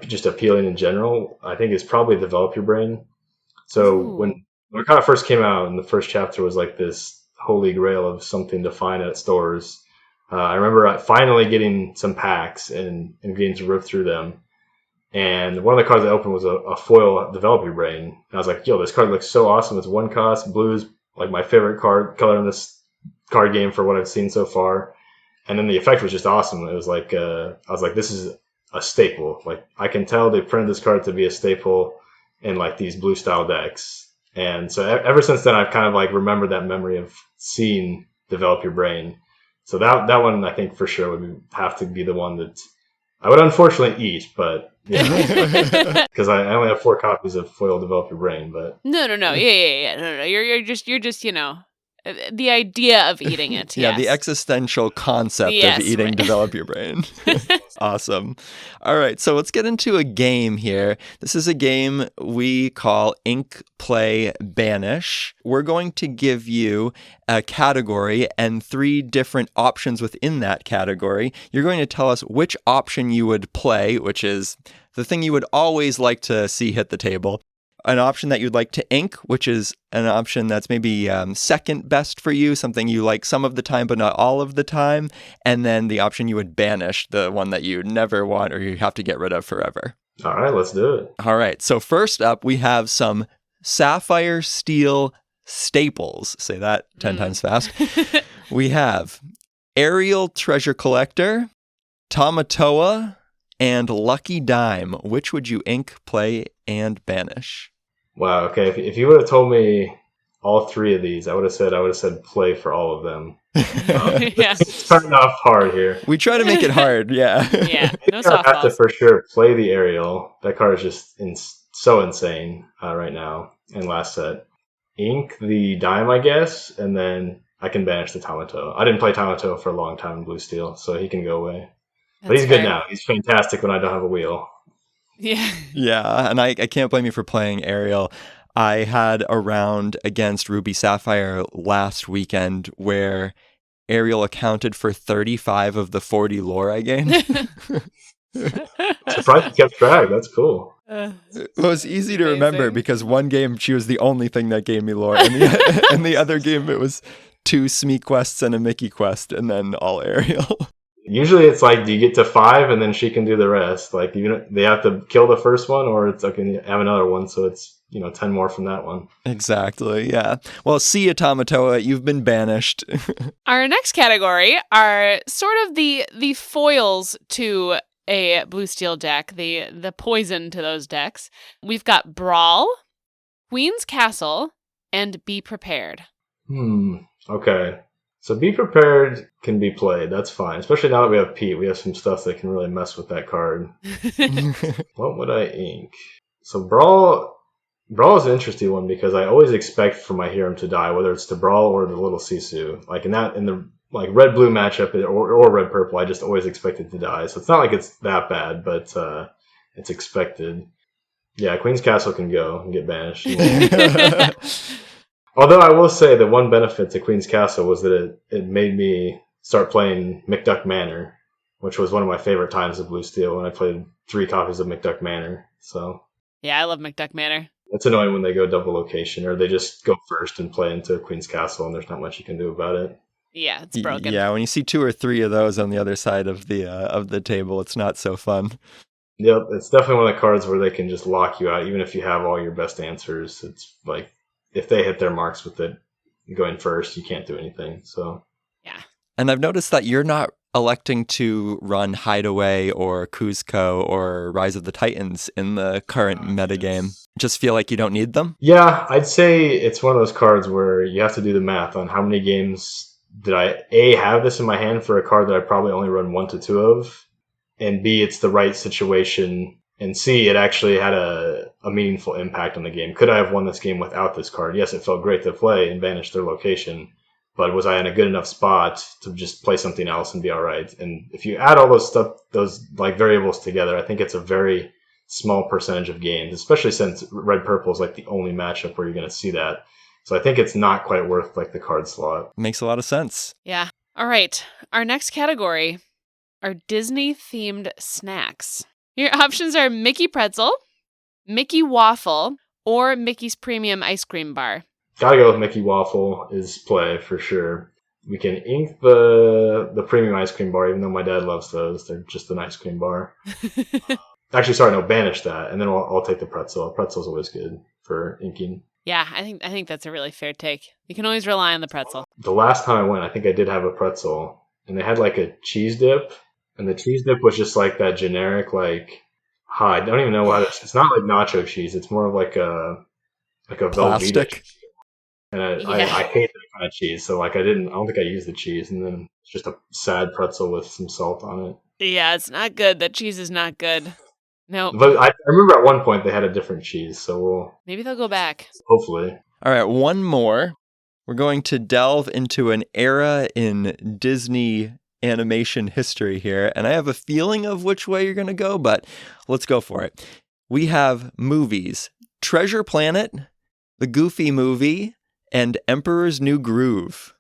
just appealing in general, I think is probably Develop Your Brain. So when it kind of first came out and the first chapter was like this holy grail of something to find at stores, I remember finally getting some packs and getting to rip through them. And one of the cards I opened was a foil Develop Your Brain. And I was like, yo, this card looks so awesome. It's 1 cost. Blue is like my favorite color in this card game for what I've seen so far. And then the effect was just awesome. It was like, I was like, this is a staple. Like, I can tell they printed this card to be a staple in like these blue style decks. And so ever since then, I've kind of like remembered that memory of seeing Develop Your Brain. So that one, I think for sure would have to be the one that I would unfortunately eat, but yeah, because I only have 4 copies of foil Develop Your Brain. But No. Yeah. No. You're just the idea of eating it. Yeah, yes. the existential concept of eating right. Develop Your Brain. Awesome. All right, so let's get into a game here. This is a game we call Ink, Play, Banish. We're going to give you a category and 3 different options within that category. You're going to tell us which option you would play, which is the thing you would always like to see hit the table. An option that you'd like to ink, which is an option that's maybe second best for you, something you like some of the time but not all of the time, and then the option you would banish, the one that you never want or you have to get rid of forever. All right, let's do it. All right, so first up, we have some Sapphire-Steel staples. Say that 10 times fast. We have Aerial Treasure Collector, Tamatoa, and Lucky Dime. Which would you ink, play, and banish? Wow. Okay. If you would have told me all 3 of these, I would have said play for all of them. Yeah. Starting off hard here. We try to make it hard. Yeah. Yeah. No I have to softballs. for sure play the Aerial. That card is just so insane right now. And last set, ink the Dime, I guess, and then I can banish the Tamatoa. I didn't play Tamatoa for a long time in Blue Steel, so he can go away. But he's good now. He's fantastic when I don't have a wheel. Yeah. Yeah, and I can't blame you for playing Aerial. I had a round against Ruby Sapphire last weekend where Aerial accounted for 35 of the 40 lore I gained. Surprised you kept track. That's cool. It was easy to Amazing. remember because one game she was the only thing that gave me lore, and the other game it was 2 Smee quests and a Mickey quest, and then all Aerial. Usually it's like, do you get to 5 and then she can do the rest? Like, they have to kill the first one, or it's okay, have another one, so it's 10 more from that one. Exactly, yeah. Well, see you, Tamatoa. You've been banished. Our next category are sort of the foils to a Blue Steel deck, the poison to those decks. We've got Brawl, Queen's Castle, and Be Prepared. Okay. So Be Prepared can be played. That's fine. Especially now that we have Pete. We have some stuff that can really mess with that card. What would I ink? So Brawl is an interesting one because I always expect for my Hiram to die, whether it's to Brawl or the little Sisu. Like in like red-blue matchup or red-purple, I just always expect it to die. So it's not like it's that bad, but it's expected. Yeah, Queen's Castle can go and get banished. Although I will say the one benefit to Queen's Castle was that it made me start playing McDuck Manor, which was one of my favorite times of Blue Steel when I played 3 copies of McDuck Manor. So Yeah, I love McDuck Manor. it's annoying when they go double location or they just go first and play into Queen's Castle and there's not much you can do about it. Yeah, it's broken. Yeah, when you see 2 or 3 of those on the other side of the table, it's not so fun. Yep, it's definitely one of the cards where they can just lock you out, even if you have all your best answers. It's like if they hit their marks with it going first, you can't do anything. So Yeah. And I've noticed that you're not electing to run Hideaway or Kuzco or Rise of the Titans in the current metagame. Just feel like you don't need them? yeah, I'd say it's one of those cards where you have to do the math on how many games did I A, have this in my hand for a card that I probably only run 1 to 2 of, and B, it's the right situation, and C, it actually had a meaningful impact on the game. Could I have won this game without this card? Yes, it felt great to play and banish their location, but was I in a good enough spot to just play something else and be all right? And if you add all those like variables together, I think it's a very small percentage of games, especially since red-purple is like the only matchup where you're going to see that. So I think it's not quite worth like the card slot. Makes a lot of sense. Yeah. All right. Our next category are Disney-themed snacks. Your options are Mickey Pretzel, Mickey Waffle, or Mickey's Premium Ice Cream Bar. Gotta go with Mickey Waffle is play for sure. We can ink the premium ice cream bar, even though my dad loves those. They're just an ice cream bar. Actually, sorry, no, banish that, and then I'll take the pretzel. Pretzel's always good for inking. Yeah, I think that's a really fair take. You can always rely on the pretzel. The last time I went, I think I did have a pretzel, and they had like a cheese dip, and the cheese dip was just like that generic I don't even know what it's not like nacho cheese. It's more of like a Velveeta Plastic. cheese. And I hate that kind of cheese, so I don't think I used the cheese, and then it's just a sad pretzel with some salt on it. Yeah, it's not good. That cheese is not good. No. But I remember at one point they had a different cheese, so Maybe they'll go back. hopefully. All right, one more. We're going to delve into an era in Disney animation history here, and I have a feeling of which way you're going to go, but let's go for it. We have movies: Treasure Planet, The Goofy Movie, and Emperor's New Groove.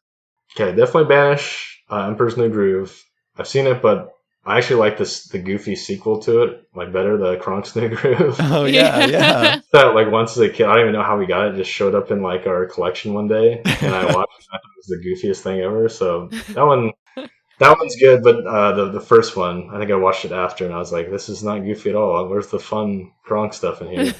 Okay, definitely banish Emperor's New Groove. I've seen it, but I actually like the Goofy sequel to it, better, the Kronk's New Groove. Oh, yeah. That once as a kid, I don't even know how we got it. It just showed up in our collection one day, and I watched it. I thought it was the goofiest thing ever. So that one's good. But the first one, I think I watched it after, and I was like, this is not goofy at all. Where's the fun Kronk stuff in here?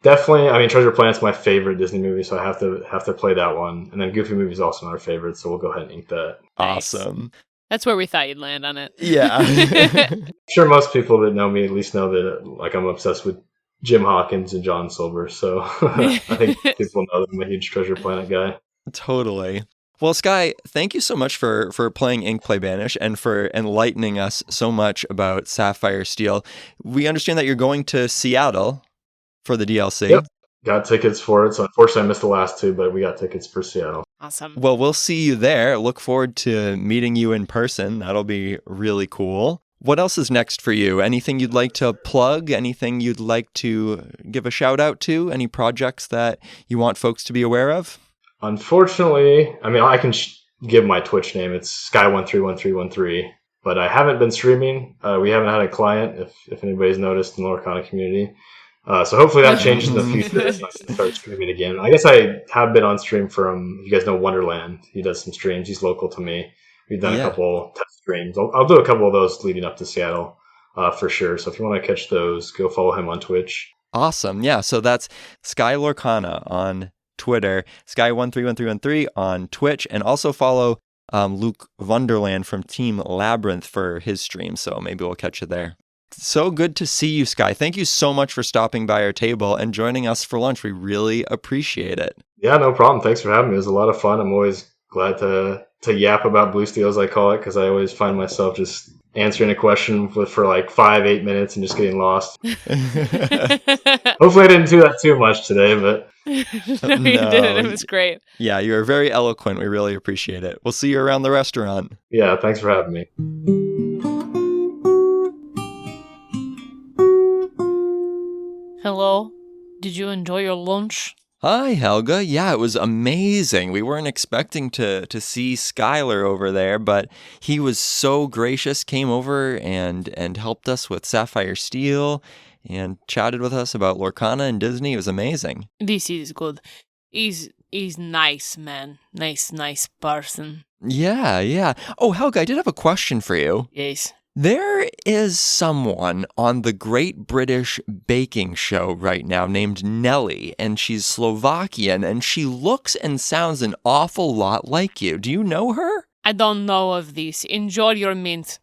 Definitely. I mean, Treasure Planet's my favorite Disney movie, so I have to play that one. And then Goofy Movie is also our favorite, so we'll go ahead and ink that. Awesome. That's where we thought you'd land on it. Yeah. I'm sure most people that know me at least know that I'm obsessed with Jim Hawkins and John Silver, so I think people know that I'm a huge Treasure Planet guy. Totally. Well, Sky, thank you so much for playing Ink Play Banish and for enlightening us so much about Sapphire-Steel. We understand that you're going to Seattle for the DLC. Yep. Got tickets for it, so unfortunately I missed the last 2, but we got tickets for Seattle. Awesome. Well, we'll see you there. Look forward to meeting you in person. That'll be really cool. What else is next for you? Anything you'd like to plug? Anything you'd like to give a shout out to? Any projects that you want folks to be aware of? Unfortunately, I mean, I can give my Twitch name. It's Sky131313, but I haven't been streaming. We haven't had a client, if anybody's noticed in the Lorcana community. So hopefully that changes in the future. So I can start streaming again. I guess I have been on stream from, you guys know Wonderland. He does some streams. He's local to me. We've done a couple test streams. I'll do a couple of those leading up to Seattle for sure. So if you want to catch those, go follow him on Twitch. Awesome. Yeah, so that's Sky Lorcana on Twitter, Sky131313 on Twitch, and also follow Luke Wonderland from Team Labyrinth for his stream. So maybe we'll catch you there. So good to see you, Sky. Thank you so much for stopping by our table and joining us for lunch. We really appreciate it. Yeah, no problem. Thanks for having me. It was a lot of fun. I'm always glad to yap about Blue Steel, as I call it, because I always find myself just answering a question for like 5-8 minutes and just getting lost. No, Hopefully I didn't do that too much today, but you didn't. It was great. Yeah, you are very eloquent. We really appreciate it. We'll see you around the restaurant. yeah, thanks for having me. Hello. Did you enjoy your lunch? Hi, Helga. Yeah, it was amazing. We weren't expecting to see Skylar over there, but he was so gracious, came over and helped us with Sapphire-Steel and chatted with us about Lorcana and Disney. It was amazing. This is good. He's nice, man. Nice person. Yeah. Oh, Helga, I did have a question for you. Yes. There is someone on the Great British Baking Show right now named Nelly, and she's Slovakian, and she looks and sounds an awful lot like you. Do you know her? I don't know of this. Enjoy your mint.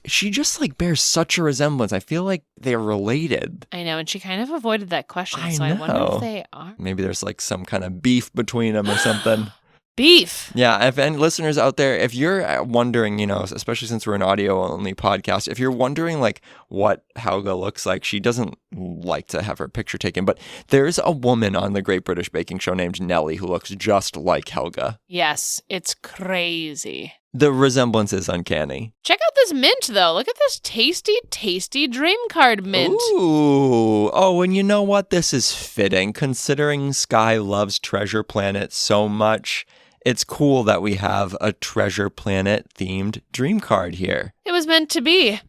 She just bears such a resemblance. I feel like they're related. I know, and she kind of avoided that question, I so I wonder know. if they are. Maybe there's some kind of beef between them or something. Beef! Yeah, if any listeners out there, if you're wondering, especially since we're an audio-only podcast, if you're wondering, what Helga looks like, she doesn't like to have her picture taken, but there's a woman on the Great British Baking Show named Nelly who looks just like Helga. Yes, it's crazy. The resemblance is uncanny. Check out this mint, though. Look at this tasty dream card mint. Ooh. Oh, and you know what? This is fitting, considering Sky loves Treasure Planet so much. It's cool that we have a Treasure Planet-themed dream card here. It was meant to be.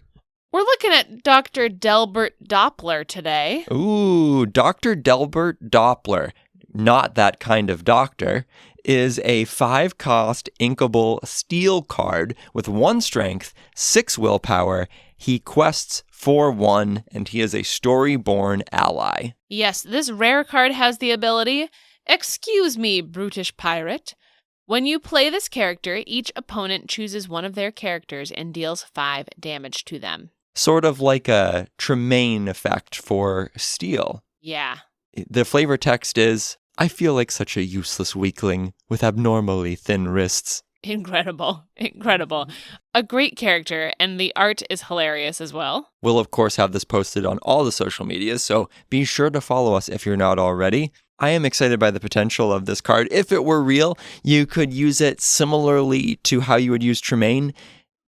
We're looking at Dr. Delbert Doppler today. Ooh, Dr. Delbert Doppler, not that kind of doctor, is a 5-cost inkable steel card with 1 strength, 6 willpower. He quests for 1, and he is a story-born ally. Yes, this rare card has the ability, excuse me, brutish pirate. When you play this character, each opponent chooses one of their characters and deals 5 damage to them. Sort of like a Tremaine effect for steel. Yeah. The flavor text is, I feel like such a useless weakling with abnormally thin wrists. Incredible. A great character, and the art is hilarious as well. We'll, of course, have this posted on all the social medias, so be sure to follow us if you're not already. I am excited by the potential of this card. If it were real, you could use it similarly to how you would use Tremaine,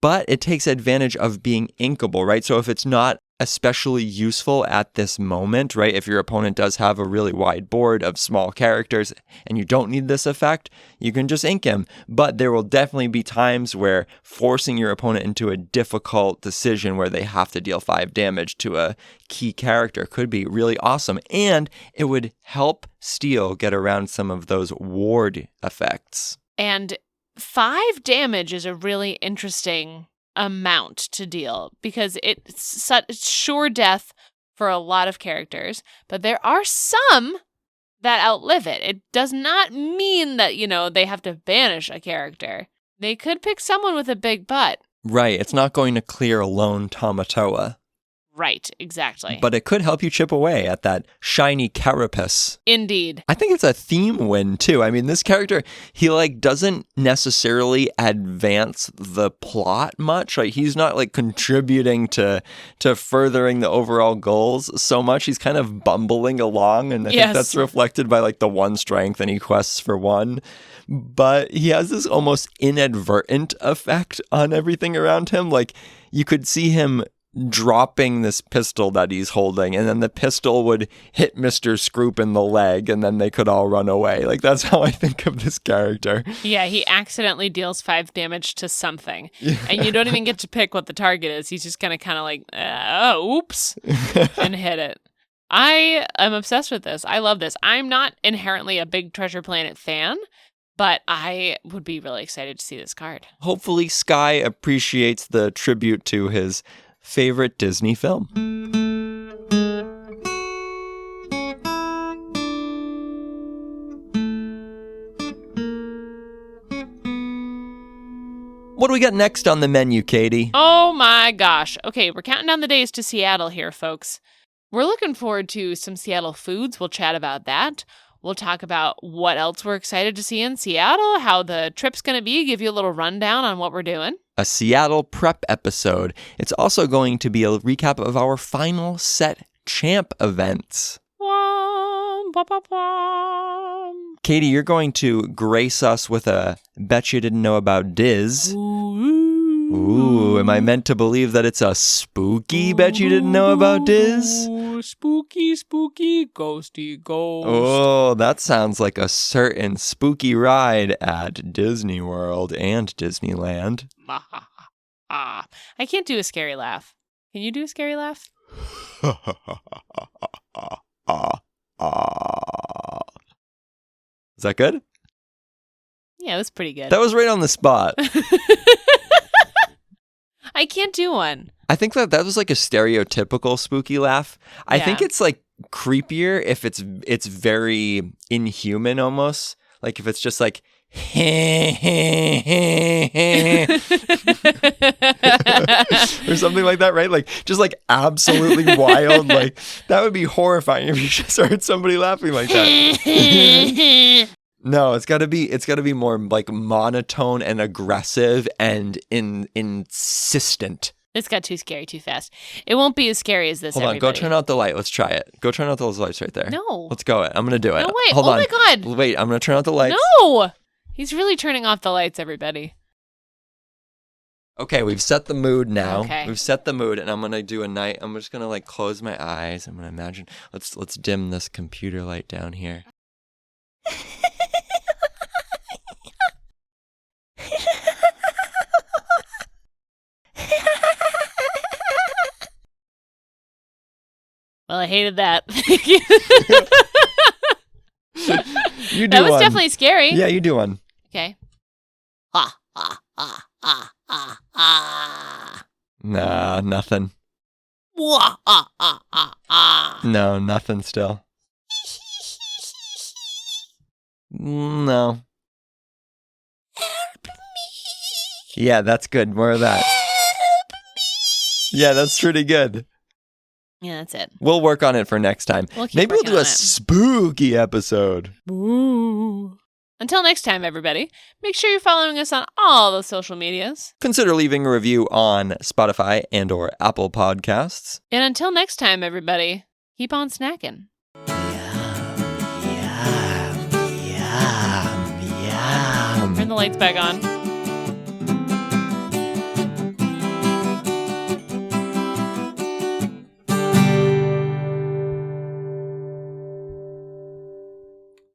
but it takes advantage of being inkable, right? So if it's not especially useful at this moment, right? If your opponent does have a really wide board of small characters and you don't need this effect, you can just ink him. But there will definitely be times where forcing your opponent into a difficult decision where they have to deal 5 damage to a key character could be really awesome. And it would help Steel get around some of those ward effects. And 5 damage is a really interesting amount to deal because it's sure death for a lot of characters, but there are some that outlive it. It does not mean that, they have to banish a character. They could pick someone with a big butt. Right, it's not going to clear a lone Tamatoa. Right, exactly. But it could help you chip away at that shiny carapace. Indeed. I think it's a theme win, too. I mean, this character, he, doesn't necessarily advance the plot much. He's not, contributing to furthering the overall goals so much. He's kind of bumbling along, and I think that's reflected by, the 1 strength, and he quests for 1. But he has this almost inadvertent effect on everything around him. You could see him dropping this pistol that he's holding, and then the pistol would hit Mr. Scroop in the leg, and then they could all run away. That's how I think of this character. Yeah, he accidentally deals 5 damage to something, and you don't even get to pick what the target is. He's just gonna kind of oops, and hit it. I am obsessed with this. I love this. I'm not inherently a big Treasure Planet fan, but I would be really excited to see this card. Hopefully Sky appreciates the tribute to his favorite Disney film. What do we got next on the menu, Katie? Oh my gosh. Okay, we're counting down the days to Seattle here, folks. We're looking forward to some Seattle foods. We'll chat about that. We'll talk about what else we're excited to see in Seattle, how the trip's going to be, give you a little rundown on what we're doing. a Seattle prep episode. It's also going to be a recap of our final set champ events. Katie, you're going to grace us with a bet you didn't know about Diz. Ooh, am I meant to believe that it's a spooky bet you didn't know about Diz? Spooky, spooky, ghosty ghost. Oh, that sounds like a certain spooky ride at Disney World and Disneyland. I can't do a scary laugh. Can you do a scary laugh? Is that good? Yeah, that's pretty good. That was right on the spot. I can't do one. I think that was like a stereotypical spooky laugh. I think it's like creepier if it's very inhuman almost. Like if it's just like or something like that, right? Like just like absolutely wild. Like that would be horrifying if you just heard somebody laughing like that. No, it's gotta be more like monotone and aggressive and insistent. This got too scary too fast. It won't be as scary as this. Hold on, go turn out the light. Let's try it. Go turn out those lights right there. No. Let's go. I'm gonna do it. No, wait. Hold on. My God. Wait, I'm gonna turn out the lights. No. He's really turning off the lights, everybody. Okay, we've set the mood now. Okay. We've set the mood, and I'm gonna do a night. I'm just gonna like close my eyes. I'm gonna imagine. Let's dim this computer light down here. Well, I hated that. You do That was one. definitely scary. Yeah, you do one. Okay. Ha, ha, ha, ha, ha, ha. Nah, nothing. Wah, ah, ah, ah, ah. No, nothing still. No. Help me. Yeah, that's good. More of that. Help me. Yeah, that's pretty good. Yeah, that's it. We'll work on it for next time. Maybe we'll do a spooky episode. Ooh. Until next time, everybody, make sure you're following us on all the social medias. Consider leaving a review on Spotify and or Apple Podcasts. And until next time, everybody, keep on snacking. Yum. Turn the lights back on.